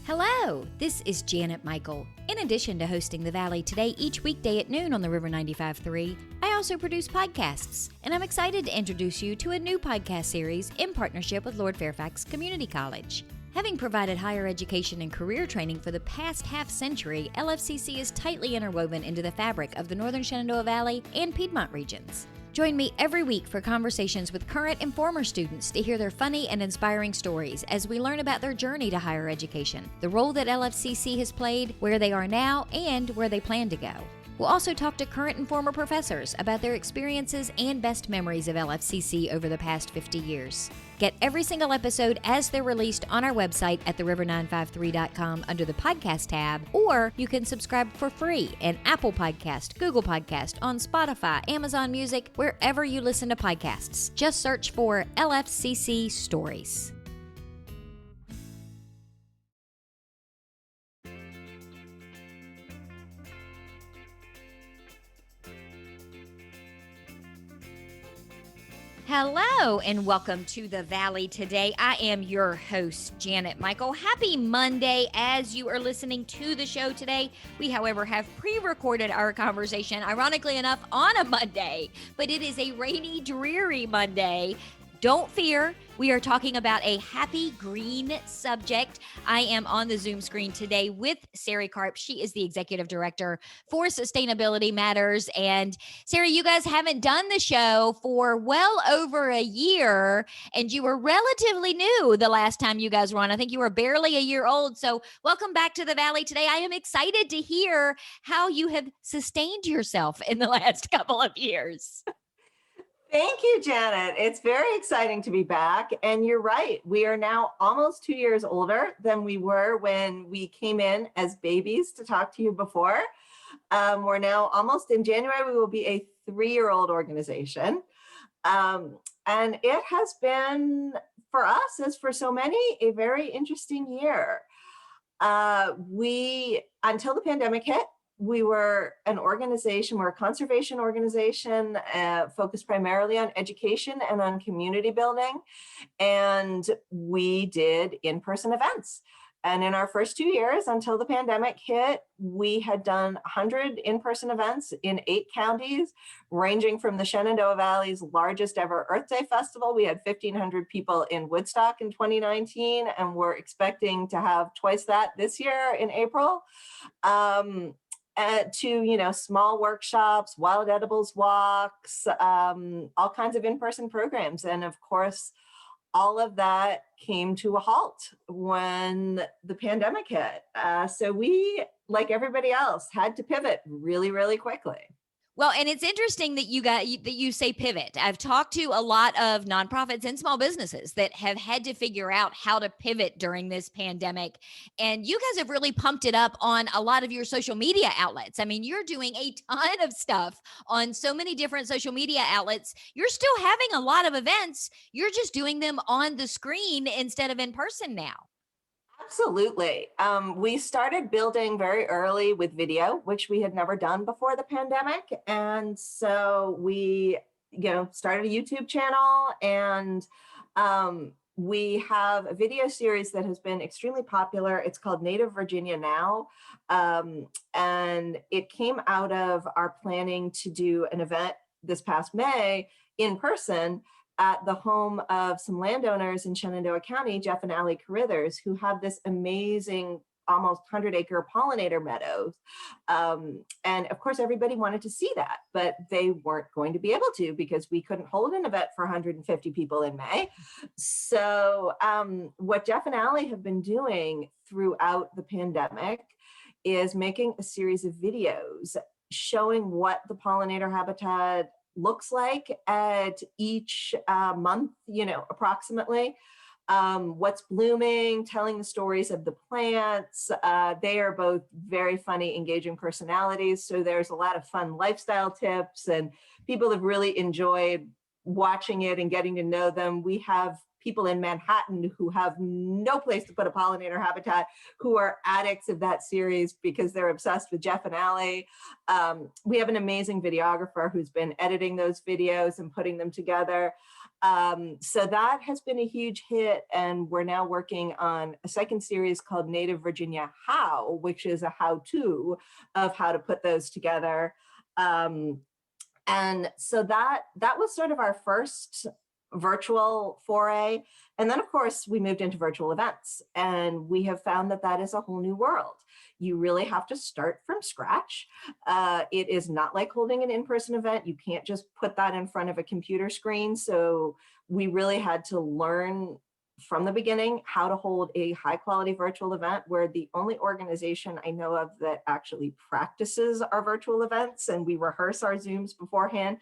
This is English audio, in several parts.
Hello, this is Janet Michael. In addition to hosting The Valley Today each weekday at noon on the River 95.3, I also produce podcasts, and I'm excited to introduce you to a new podcast series in partnership with Lord Fairfax Community College. Having provided higher education and career training for the past half-century, LFCC is tightly interwoven into the fabric of the Northern Shenandoah Valley and Piedmont regions. Join me every week for conversations with current and former students to hear their funny and inspiring stories as we learn about their journey to higher education, the role that LFCC has played, where they are now, and where they plan to go. We'll also talk to current and former professors about their experiences and best memories of LFCC over the past 50 years. Get every single episode as they're released on our website at theriver953.com under the podcast tab, or you can subscribe for free in Apple Podcast, Google Podcast, on Spotify, Amazon Music, wherever you listen to podcasts. Just search for LFCC Stories. Hello and welcome to The Valley Today. I am your host, Janet Michael. Happy Monday as you are listening to the show today. We, however, have pre-recorded our conversation, ironically enough, on a Monday, but it is a rainy, dreary Monday. Don't fear, we are talking about a happy green subject. I am on the Zoom screen today with Sari Carp. She is the Executive Director for Sustainability Matters. And Sari, you guys haven't done the show for well over a year, and you were relatively new the last time you guys were on. I think you were barely a year old. So welcome back to the Valley today. I am excited to hear how you have sustained yourself in the last couple of years. Thank you, Janet. It's very exciting to be back. And you're right. We are now almost 2 years older than we were when we came in as babies to talk to you before. We're now almost in January, we will be a 3-year-old organization. And it has been, for us, as for so many, a very interesting year. Until the pandemic hit, we were an organization, we're a conservation organization focused primarily on education and on community building. And we did in-person events. And in our first 2 years, until the pandemic hit, we had done 100 in-person events in 8 counties, ranging from the Shenandoah Valley's largest ever Earth Day Festival. We had 1,500 people in Woodstock in 2019, and we're expecting to have twice that this year in April. To small workshops, wild edibles walks, all kinds of in-person programs. And of course, all of that came to a halt when the pandemic hit. So we, like everybody else, had to pivot really, really quickly. Well, and it's interesting that you say pivot. I've talked to a lot of nonprofits and small businesses that have had to figure out how to pivot during this pandemic. And you guys have really pumped it up on a lot of your social media outlets. I mean, you're doing a ton of stuff on so many different social media outlets. You're still having a lot of events. You're just doing them on the screen instead of in person now. Absolutely. We started building very early with video, which we had never done before the pandemic. And so we, started a YouTube channel, and we have a video series that has been extremely popular. It's called Native Virginia Now. And it came out of our planning to do an event this past May in person at the home of some landowners in Shenandoah County, Jeff and Allie Carithers, who have this amazing, almost 100-acre pollinator meadows. And of course, everybody wanted to see that, but they weren't going to be able to because we couldn't hold an event for 150 people in May. So what Jeff and Allie have been doing throughout the pandemic is making a series of videos showing what the pollinator habitat looks like at each month, approximately, what's blooming, telling the stories of the plants. They are both very funny, engaging personalities. So there's a lot of fun lifestyle tips, and people have really enjoyed watching it and getting to know them. We have people in Manhattan who have no place to put a pollinator habitat who are addicts of that series because they're obsessed with Jeff and Allie. We have an amazing videographer who's been editing those videos and putting them together. So that has been a huge hit, and we're now working on a second series called Native Virginia How, which is a how-to of how to put those together. And so that was sort of our first virtual foray. And then, of course, we moved into virtual events, and we have found that that is a whole new world. You really have to start from scratch. It is not like holding an in-person event. You can't just put that in front of a computer screen. So we really had to learn from the beginning how to hold a high quality virtual event. We're the only organization I know of that actually practices our virtual events, and we rehearse our Zooms beforehand,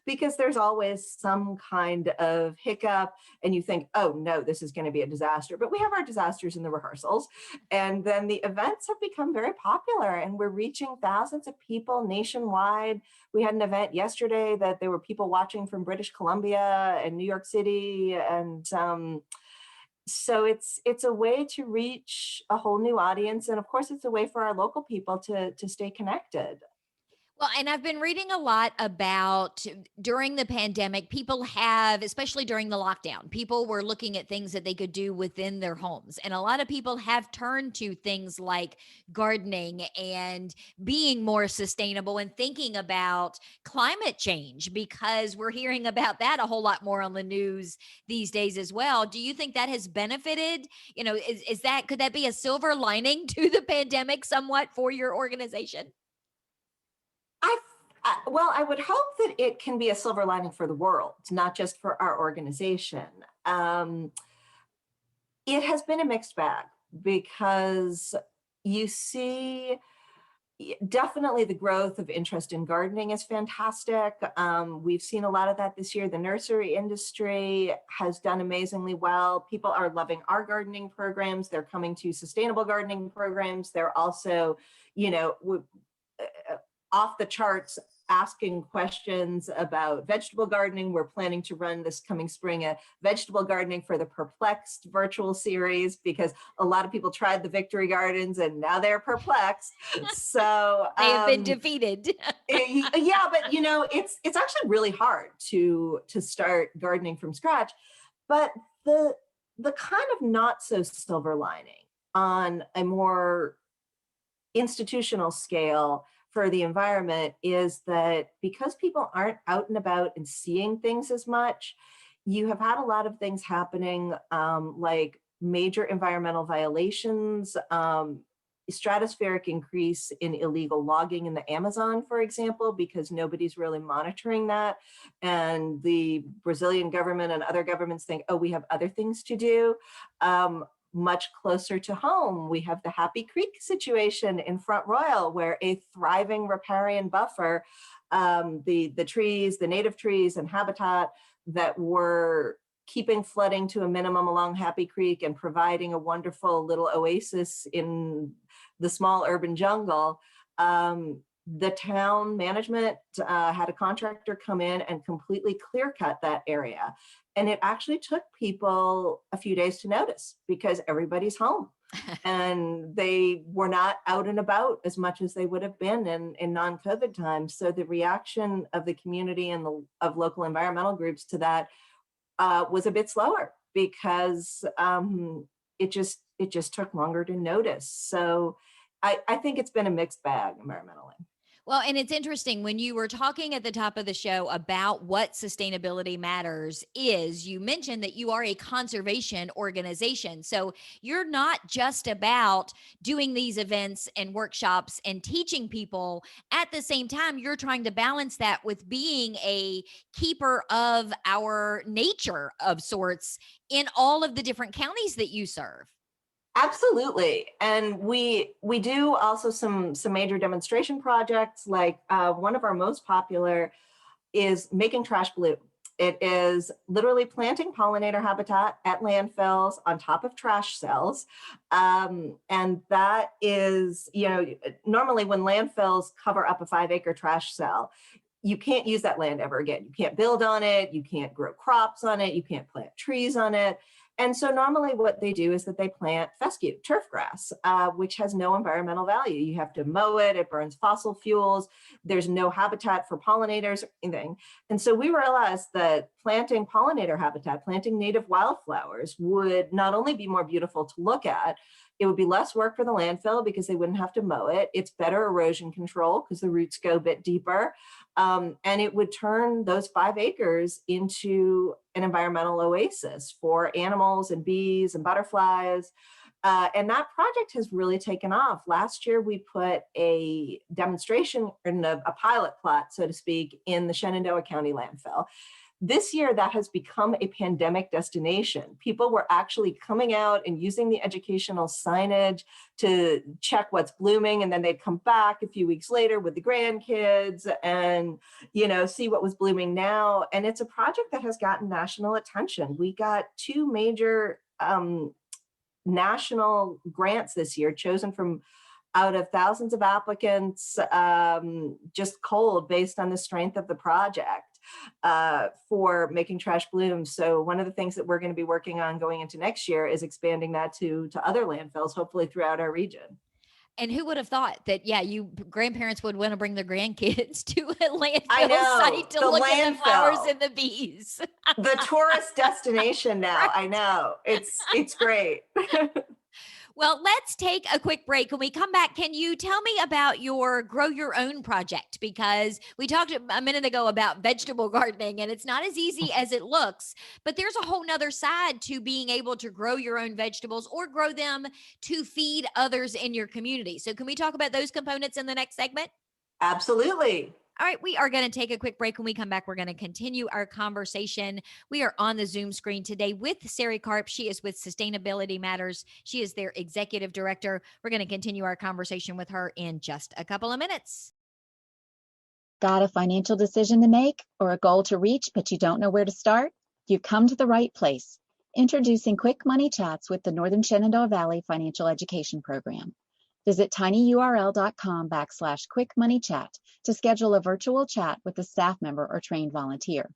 because there's always some kind of hiccup and you think, oh no, this is going to be a disaster. But we have our disasters in the rehearsals. And then the events have become very popular, and we're reaching thousands of people nationwide. We had an event yesterday that there were people watching from British Columbia and New York City, and so it's a way to reach a whole new audience. And of course, it's a way for our local people to stay connected. Well, and I've been reading a lot about during the pandemic, people have, especially during the lockdown, people were looking at things that they could do within their homes. And a lot of people have turned to things like gardening and being more sustainable and thinking about climate change, because we're hearing about that a whole lot more on the news these days as well. Do you think that has benefited? Is that, could that be a silver lining to the pandemic somewhat for your organization? Well, I would hope that it can be a silver lining for the world, not just for our organization. It has been a mixed bag, because you see definitely the growth of interest in gardening is fantastic. We've seen a lot of that this year. The nursery industry has done amazingly well. People are loving our gardening programs. They're coming to sustainable gardening programs. They're also, off the charts asking questions about vegetable gardening. We're planning to run this coming spring a vegetable gardening for the perplexed virtual series, because a lot of people tried the victory gardens and now they're perplexed. So they have been defeated. Yeah, but it's actually really hard to start gardening from scratch. But the kind of not so silver lining on a more institutional scale for the environment is that because people aren't out and about and seeing things as much, you have had a lot of things happening, like major environmental violations, stratospheric increase in illegal logging in the Amazon, for example, because nobody's really monitoring that. And the Brazilian government and other governments think, oh, we have other things to do. Much closer to home, we have the Happy Creek situation in Front Royal, where a thriving riparian buffer, the trees, the native trees and habitat that were keeping flooding to a minimum along Happy Creek and providing a wonderful little oasis in the small urban jungle. The town management had a contractor come in and completely clear cut that area. And it actually took people a few days to notice, because everybody's home and they were not out and about as much as they would have been in non-COVID times. So the reaction of the community and of local environmental groups to that was a bit slower, because it just took longer to notice. So I think it's been a mixed bag environmentally. Well, and it's interesting when you were talking at the top of the show about what sustainability matters is, you mentioned that you are a conservation organization. So you're not just about doing these events and workshops and teaching people. At the same time, you're trying to balance that with being a keeper of our nature of sorts in all of the different counties that you serve. Absolutely. And we do also some major demonstration projects. Like one of our most popular is making trash blue. It is literally planting pollinator habitat at landfills on top of trash cells. And that is, normally when landfills cover up a 5-acre trash cell, you can't use that land ever again. You can't build on it. You can't grow crops on it. You can't plant trees on it. And so normally what they do is that they plant fescue, turf grass, which has no environmental value. You have to mow it, it burns fossil fuels, there's no habitat for pollinators or anything. And so we realized that planting pollinator habitat, planting native wildflowers would not only be more beautiful to look at, it would be less work for the landfill because they wouldn't have to mow it. It's better erosion control because the roots go a bit deeper. And it would turn those 5 acres into an environmental oasis for animals and bees and butterflies. And that project has really taken off. Last year, we put a demonstration in a pilot plot, so to speak, in the Shenandoah County landfill. This year, that has become a pandemic destination. People were actually coming out and using the educational signage to check what's blooming, and then they'd come back a few weeks later with the grandkids and, see what was blooming now. And it's a project that has gotten national attention. We got 2 major national grants this year, chosen from out of thousands of applicants, just cold based on the strength of the project. For making trash bloom. So one of the things that we're going to be working on going into next year is expanding that to other landfills, hopefully throughout our region. And who would have thought that, you grandparents would want to bring their grandkids to a landfill site to look at the flowers and the bees. The tourist destination now. Right. I know. It's great. Well, let's take a quick break. When we come back, can you tell me about your Grow Your Own project? Because we talked a minute ago about vegetable gardening, and it's not as easy as it looks, but there's a whole nother side to being able to grow your own vegetables or grow them to feed others in your community. So can we talk about those components in the next segment? Absolutely. All right, we are going to take a quick break. When we come back, we're going to continue our conversation. We are on the Zoom screen today with Sari Carp. She is with Sustainability Matters. She is their executive director. We're going to continue our conversation with her in just a couple of minutes. Got a financial decision to make or a goal to reach, but you don't know where to start? You've come to the right place. Introducing Quick Money Chats with the Northern Shenandoah Valley Financial Education Program. Visit tinyurl.com/quickmoneychat to schedule a virtual chat with a staff member or trained volunteer.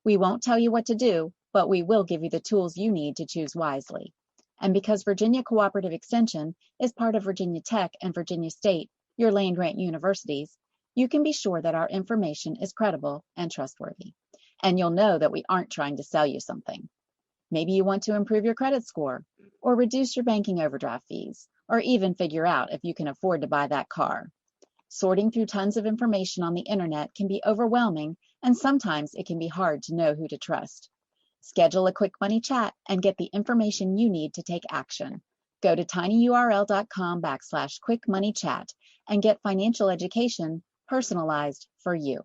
We won't tell you what to do, but we will give you the tools you need to choose wisely. And because Virginia Cooperative Extension is part of Virginia Tech and Virginia State, your land-grant universities, you can be sure that our information is credible and trustworthy. And you'll know that we aren't trying to sell you something. Maybe you want to improve your credit score, or reduce your banking overdraft fees, or even figure out if you can afford to buy that car. Sorting through tons of information on the internet can be overwhelming, and sometimes it can be hard to know who to trust. Schedule a Quick Money Chat and get the information you need to take action. Go to tinyurl.com/quickmoneychat and get financial education personalized for you.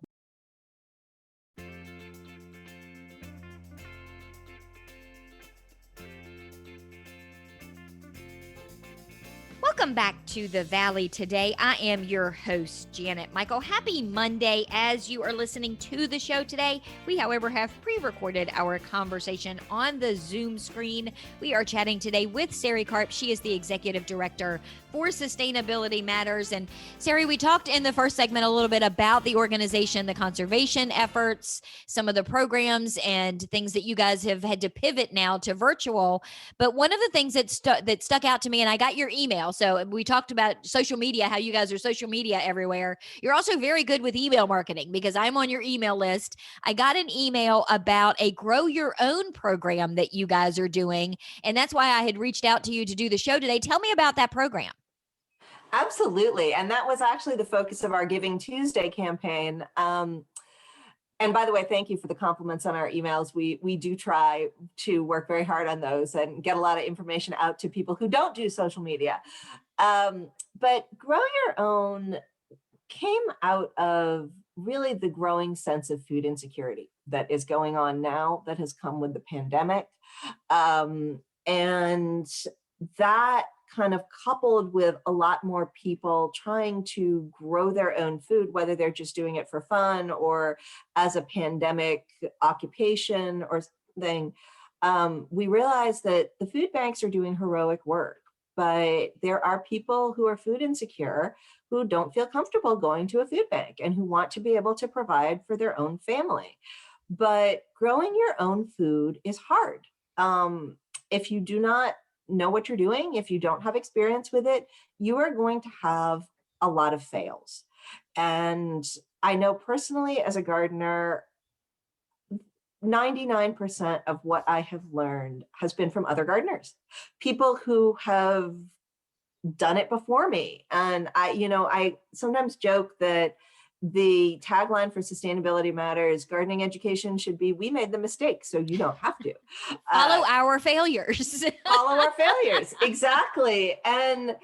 Welcome back to the Valley today. I am your host, Janet Michael. Happy Monday as you are listening to the show today. We, however, have pre-recorded our conversation on the Zoom screen. We are chatting today with Sari Carp. She is the Executive Director for Sustainability Matters. And Sari, we talked in the first segment a little bit about the organization, the conservation efforts, some of the programs and things that you guys have had to pivot now to virtual. But one of the things that stuck out to me, and I got your email. So we talked about social media, how you guys are social media everywhere. You're also very good with email marketing because I'm on your email list. I got an email about a Grow Your Own program that you guys are doing. And that's why I had reached out to you to do the show today. Tell me about that program. Absolutely. And that was actually the focus of our Giving Tuesday campaign. And by the way, thank you for the compliments on our emails. We do try to work very hard on those and get a lot of information out to people who don't do social media. But Grow Your Own came out of really the growing sense of food insecurity that is going on now, that has come with the pandemic. And that kind of coupled with a lot more people trying to grow their own food, whether they're just doing it for fun or as a pandemic occupation or something, we realized that the food banks are doing heroic work, but there are people who are food insecure who don't feel comfortable going to a food bank and who want to be able to provide for their own family. But growing your own food is hard. if you do not know what you're doing, if you don't have experience with it, you are going to have a lot of fails. And I know personally as a gardener, 99% of what I have learned has been from other gardeners, people who have done it before me. And I sometimes joke that the tagline for Sustainability Matters gardening education should be, we made the mistake, so you don't have to. Follow our failures. Follow our failures. Exactly. And,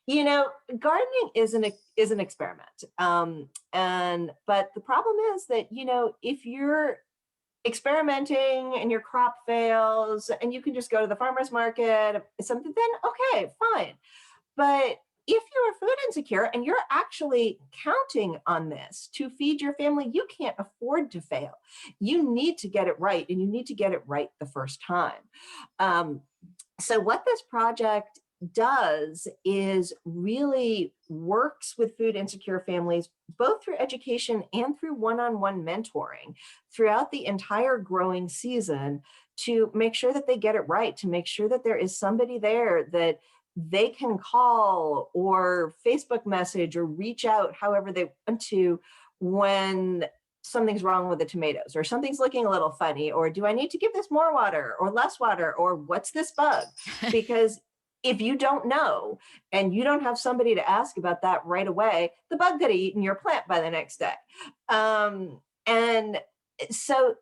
gardening is an experiment. But the problem is that, if you're experimenting and your crop fails and you can just go to the farmer's market, something, then okay, fine. But if you're food insecure and you're actually counting on this to feed your family, you can't afford to fail. You need to get it right, and you need to get it right the first time. So what this project does is really works with food insecure families, both through education and through one-on-one mentoring throughout the entire growing season, to make sure that they get it right, to make sure that there is somebody there that they can call or Facebook message or reach out however they want to when something's wrong with the tomatoes, or something's looking a little funny, or do I need to give this more water or less water, or what's this bug? Because if you don't know and you don't have somebody to ask about that right away, the bug could have eaten your plant by the next day. And so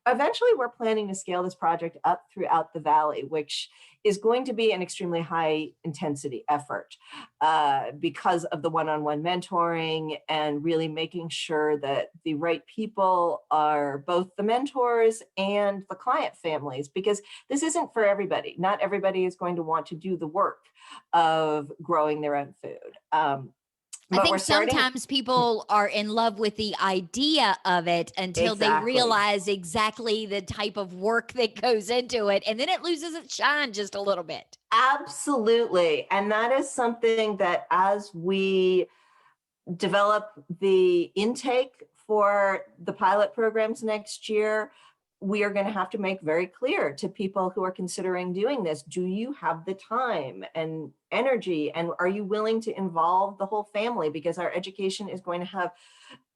eventually we're planning to scale this project up throughout the Valley, which is going to be an extremely high intensity effort because of the one-on-one mentoring and really making sure that the right people are both the mentors and the client families, because this isn't for everybody. Not everybody is going to want to do the work of growing their own food. I think sometimes people are in love with the idea of it until they realize exactly the type of work that goes into it. And then it loses its shine just a little bit. Absolutely. And that is something that as we develop the intake for the pilot programs next year, we are going to have to make very clear to people who are considering doing this. Do you have the time and energy, and are you willing to involve the whole family? Because our education is going to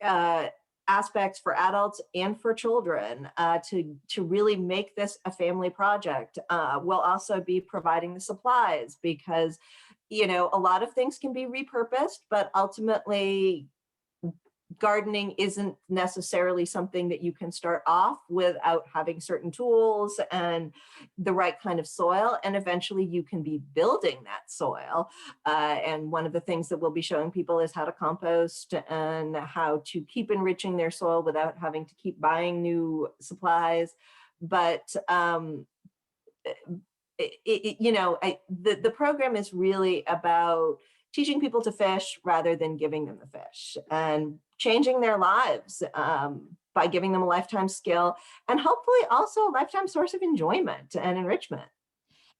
have aspects for adults and for children to really make this a family project. We'll also be providing the supplies because, a lot of things can be repurposed, but ultimately gardening isn't necessarily something that you can start off without having certain tools and the right kind of soil. And eventually you can be building that soil. And one of the things that we'll be showing people is how to compost and how to keep enriching their soil without having to keep buying new supplies. But the program is really about teaching people to fish rather than giving them the fish, and changing their lives by giving them a lifetime skill, and hopefully also a lifetime source of enjoyment and enrichment.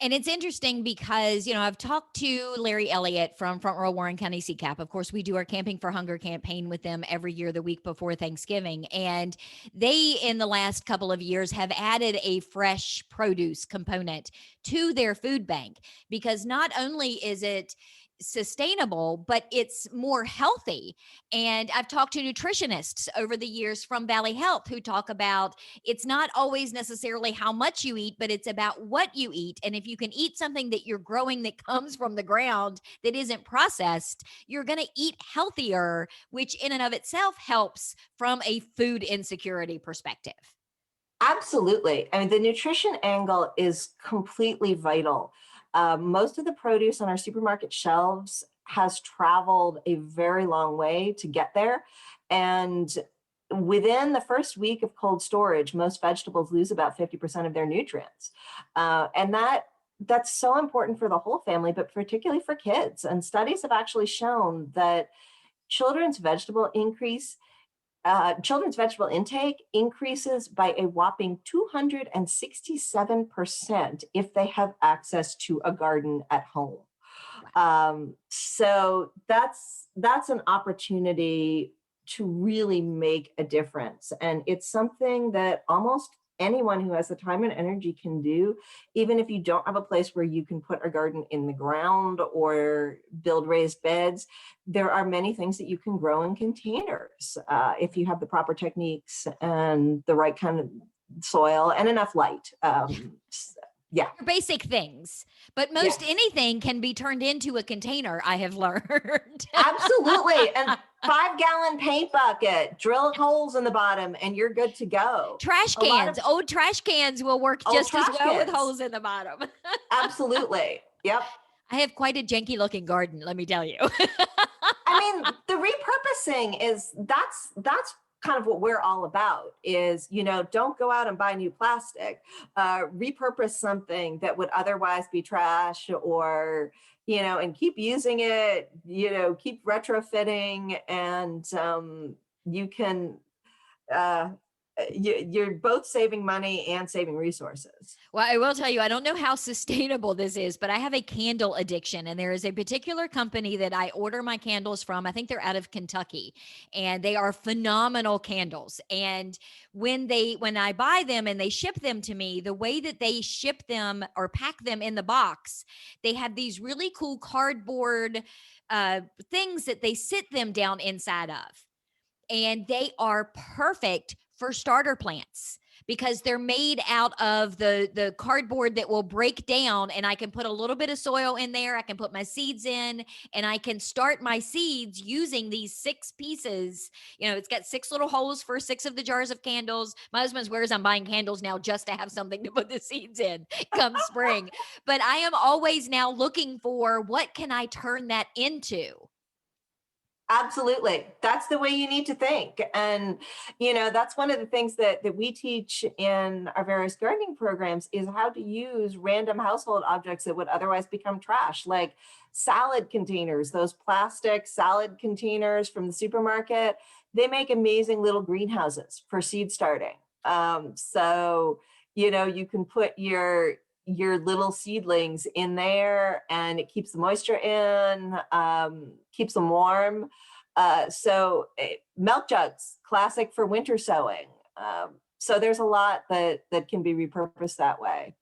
And it's interesting because, I've talked to Larry Elliott from Front Row Warren County CCAP. Of course, we do our Camping for Hunger campaign with them every year, the week before Thanksgiving. And they, in the last couple of years, have added a fresh produce component to their food bank, because not only is it sustainable, but it's more healthy. And I've talked to nutritionists over the years from Valley Health who talk about it's not always necessarily how much you eat, but it's about what you eat. And if you can eat something that you're growing that comes from the ground that isn't processed, you're going to eat healthier, which in and of itself helps from a food insecurity perspective. Absolutely. I mean, the nutrition angle is completely vital. Most of the produce on our supermarket shelves has traveled a very long way to get there. And within the first week of cold storage, most vegetables lose about 50% of their nutrients. And that's so important for the whole family, but particularly for kids. And studies have actually shown that children's vegetable intake increases by a whopping 267% if they have access to a garden at home. So that's an opportunity to really make a difference. And it's something that almost anyone who has the time and energy can do, even if you don't have a place where you can put a garden in the ground or build raised beds. There are many things that you can grow in containers if you have the proper techniques and the right kind of soil and enough light. Yeah. Basic things, but most Yes. anything can be turned into a container, I have learned. Absolutely. And 5-gallon paint bucket, drill holes in the bottom, and you're good to go. Trash cans, old trash cans will work just as well with holes in the bottom. Absolutely. Yep. I have quite a janky looking garden, let me tell you. I mean, the repurposing that's kind of what we're all about is, don't go out and buy new plastic, repurpose something that would otherwise be trash or, and keep using it, keep retrofitting, and you can, you're both saving money and saving resources. Well, I will tell you, I don't know how sustainable this is, but I have a candle addiction, and there is a particular company that I order my candles from. I think they're out of Kentucky, and they are phenomenal candles. And when I buy them and they ship them to me, the way that they ship them or pack them in the box, they have these really cool cardboard things that they sit them down inside of. And they are perfect for starter plants because they're made out of the cardboard that will break down, and I can put a little bit of soil in there. I can put my seeds in, and I can start my seeds using these 6 pieces. It's got 6 little holes for 6 of the jars of candles. My husband swears I'm buying candles now just to have something to put the seeds in come spring. But I am always now looking for what can I turn that into? Absolutely. That's the way you need to think. And, that's one of the things that we teach in our various gardening programs is how to use random household objects that would otherwise become trash, like salad containers, those plastic salad containers from the supermarket. They make amazing little greenhouses for seed starting. So, you can put your little seedlings in there and it keeps the moisture in, keeps them warm. So milk jugs, classic for winter sowing. So there's a lot that can be repurposed that way.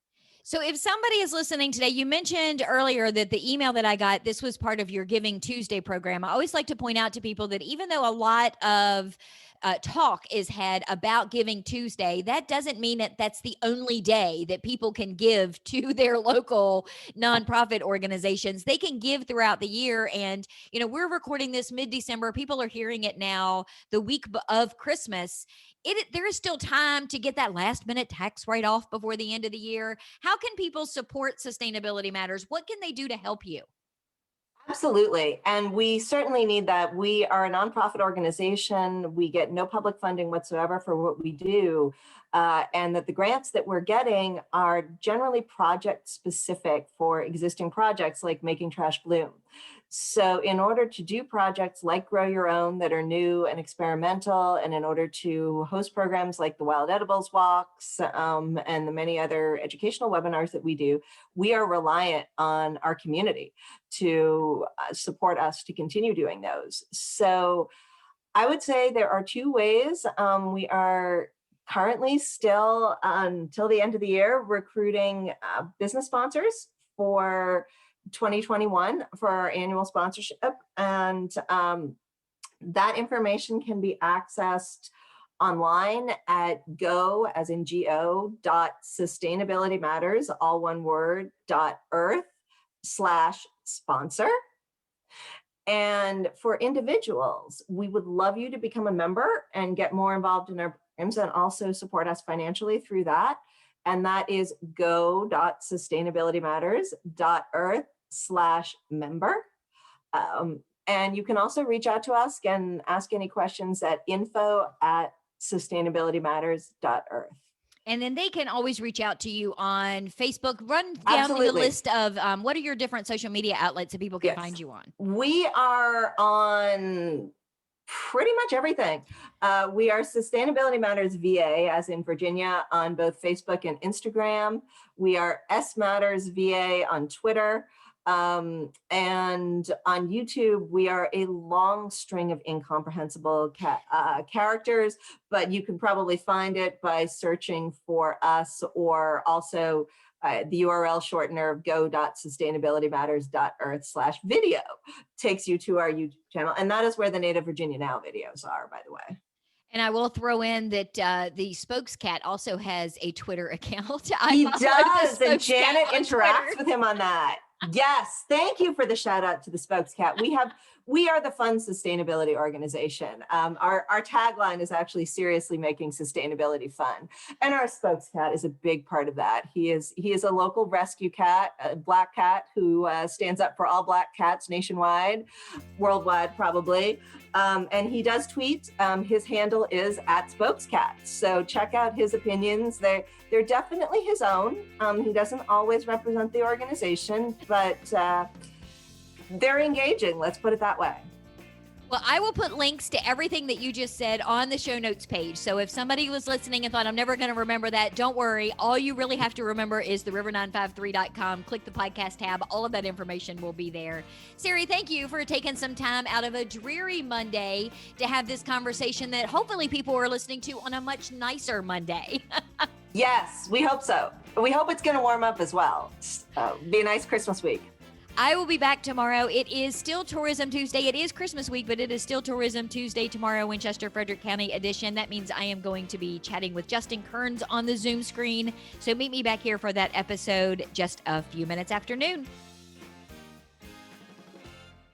So if somebody is listening today, you mentioned earlier that the email that I got, this was part of your Giving Tuesday program. I always like to point out to people that even though a lot of talk is had about Giving Tuesday, that doesn't mean that that's the only day that people can give to their local nonprofit organizations. They can give throughout the year. And, we're recording this mid-December. People are hearing it now the week of Christmas. There is still time to get that last minute tax write-off before the end of the year. How can people support Sustainability Matters? What can they do to help you? Absolutely. And we certainly need that. We are a nonprofit organization. We get no public funding whatsoever for what we do. And that the grants that we're getting are generally project specific for existing projects like Making Trash Bloom. So in order to do projects like Grow Your Own that are new and experimental, and in order to host programs like the Wild Edibles Walks and the many other educational webinars that we do, we are reliant on our community to support us to continue doing those. So I would say there are 2 ways. We are currently still until the end of the year recruiting business sponsors for 2021 for our annual sponsorship. And that information can be accessed online at go.sustainabilitymatters, all one word, .earth/sponsor. And for individuals, we would love you to become a member and get more involved in our programs and also support us financially through that. And that is go.sustainabilitymatters.earth/member. And you can also reach out to us and ask any questions at info@sustainabilitymatters.earth. And then they can always reach out to you on Facebook. Run down Absolutely. the list of what are your different social media outlets that people can find you on? We are on pretty much everything. We are Sustainability Matters VA, as in Virginia, on both Facebook and Instagram. We are S Matters VA on Twitter. And on YouTube, we are a long string of incomprehensible characters, but you can probably find it by searching for us, or also the URL shortener of go.sustainabilitymatters.earth/video takes you to our YouTube channel. And that is where the Native Virginia Now videos are, by the way. And I will throw in that the Spokescat also has a Twitter account. He does, and Janet interacts with him on that. Yes, thank you for the shout out to the Spokescat. We are the fun sustainability organization. Our tagline is actually seriously making sustainability fun, and our Spokescat is a big part of that. He is a local rescue cat, a black cat who stands up for all black cats nationwide, worldwide probably. And he does tweet. His handle is @Spokescat. So check out his opinions. They're definitely his own. He doesn't always represent the organization, but they're engaging. Let's put it that way. Well, I will put links to everything that you just said on the show notes page. So if somebody was listening and thought, I'm never going to remember that, don't worry. All you really have to remember is theriver953.com. Click the podcast tab. All of that information will be there. Sari, thank you for taking some time out of a dreary Monday to have this conversation that hopefully people are listening to on a much nicer Monday. Yes, we hope so. We hope it's going to warm up as well. Be a nice Christmas week. I will be back tomorrow. It is still Tourism Tuesday. It is Christmas week, but it is still Tourism Tuesday tomorrow, Winchester, Frederick County edition. That means I am going to be chatting with Justin Kearns on the Zoom screen. So meet me back here for that episode just a few minutes after noon.